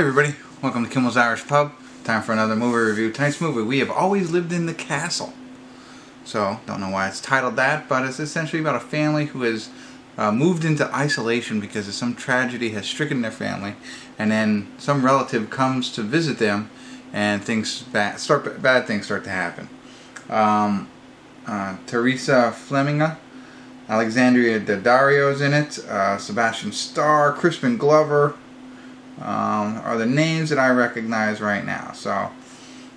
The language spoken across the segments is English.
everybody, welcome to Kimmel's Irish Pub. Time for another movie review. Tonight's movie, We Have Always Lived in the Castle. So, don't know why it's titled that, but it's essentially about a family who has moved into isolation because of some tragedy has stricken their family, and then some relative comes to visit them, and bad things start to happen. Taissa Farmiga, Alexandra Daddario's in it, Sebastian Starr, Crispin Glover, are the names that I recognize right now. So,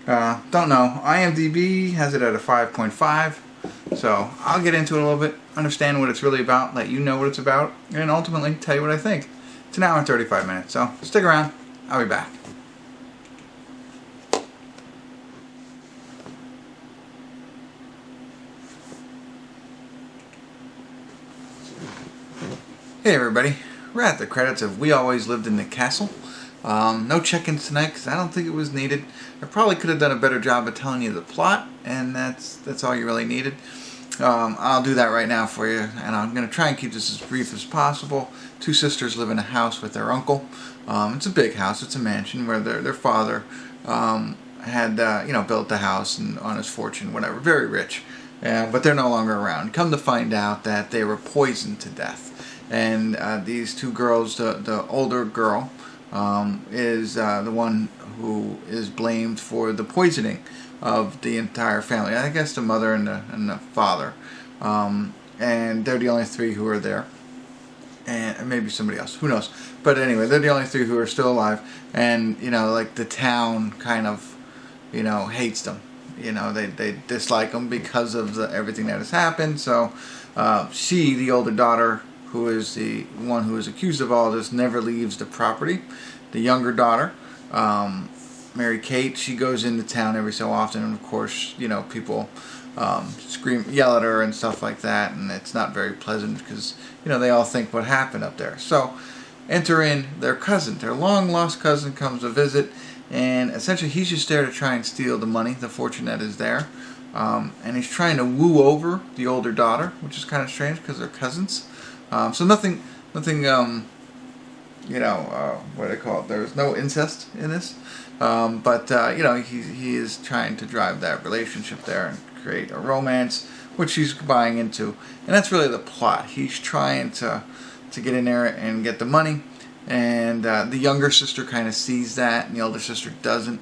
don't know. IMDb has it at a 5.5. So, I'll get into it a little bit, understand what it's really about, let you know what it's about, and ultimately tell you what I think. It's an hour and 35 minutes, so stick around. I'll be back. Hey everybody, we're at the credits of We Always Lived in the Castle. No check-ins tonight because I don't think it was needed. I probably could have done a better job of telling you the plot, and that's all you really needed. I'll do that right now for you, and I'm going to try and keep this as brief as possible. Two sisters live in a house with their uncle. It's a big house, it's a mansion where their father had built the house and on his fortune, whatever, very rich. But they're no longer around. Come to find out that they were poisoned to death. And these two girls, the older girl is the one who is blamed for the poisoning of the entire family. I guess the mother and the father. And they're the only three who are there. And maybe somebody else, who knows. But anyway, they're the only three who are still alive. And, like the town kind of, hates them. They dislike them because of everything that has happened. So she, the older daughter, who is the one who is accused of all this, never leaves the property. The younger daughter, Mary Kate, she goes into town every so often, and of course, people yell at her and stuff like that, and it's not very pleasant because, they all think what happened up there. So, enter in their cousin, their long-lost cousin comes to visit, and essentially he's just there to try and steal the money, the fortune that is there. And he's trying to woo over the older daughter, which is kind of strange because they're cousins. So nothing, what do they call it? There's no incest in this. But he is trying to drive that relationship there and create a romance, which he's buying into. And that's really the plot. He's trying to get in there and get the money. And the younger sister kind of sees that, and the older sister doesn't.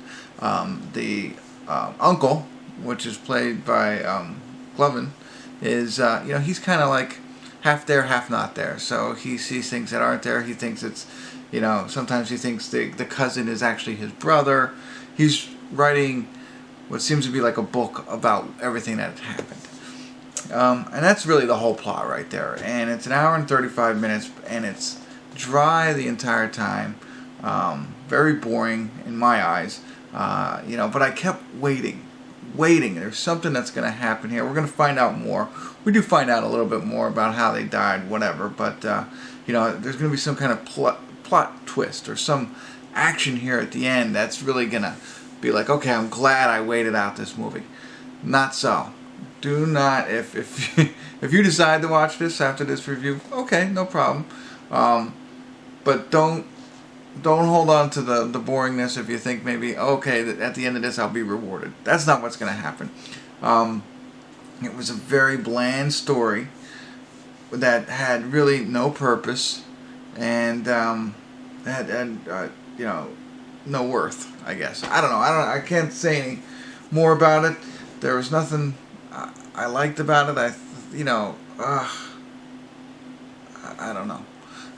The uncle, which is played by Glovin, is, he's kind of like half there, half not there. So he sees things that aren't there. He thinks it's, sometimes he thinks the cousin is actually his brother. He's writing what seems to be like a book about everything that happened. And that's really the whole plot right there. And it's an hour and 35 minutes, and it's dry the entire time. Very boring in my eyes. But I kept waiting. There's something that's going to happen here. We're going to find out more. We do find out a little bit more about how they died, whatever. But, there's going to be some kind of plot twist or some action here at the end that's really going to be like, okay, I'm glad I waited out this movie. Not so. Do not, if you decide to watch this after this review, okay, no problem. But don't hold on to the boringness if you think maybe, okay, at the end of this I'll be rewarded. That's not what's going to happen. It was a very bland story that had really no purpose and had no worth, I guess. I don't know. I can't say any more about it. There was nothing I liked about it. I don't know.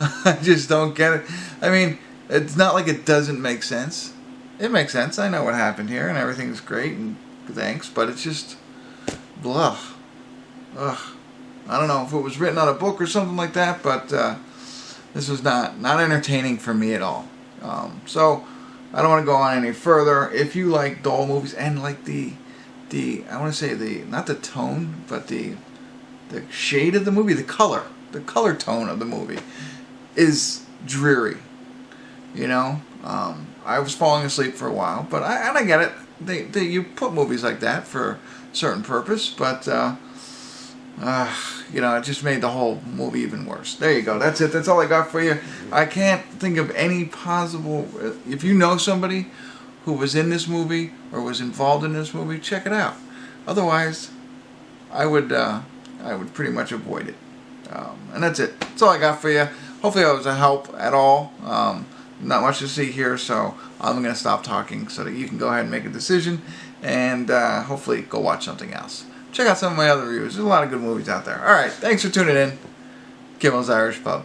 I just don't get it. I mean, it's not like it doesn't make sense. It makes sense. I know what happened here, and everything's great, and thanks, but it's just blah. Ugh. I don't know if it was written on a book or something like that, but this was not entertaining for me at all. So I don't want to go on any further. If you like dull movies and like the I want to say not the tone, but the shade of the movie, the color tone of the movie is dreary. I was falling asleep for a while, but I get it. You put movies like that for a certain purpose, but You know, it just made the whole movie even worse. There you go. That's it. That's all I got for you. I can't think of any possible... If you know somebody who was in this movie or was involved in this movie, check it out. Otherwise, I would pretty much avoid it. And that's it. That's all I got for you. Hopefully I was a help at all. Not much to see here, so I'm going to stop talking so that you can go ahead and make a decision and hopefully go watch something else. Check out some of my other reviews. There's a lot of good movies out there. Alright, thanks for tuning in. Kimmel's Irish Pub.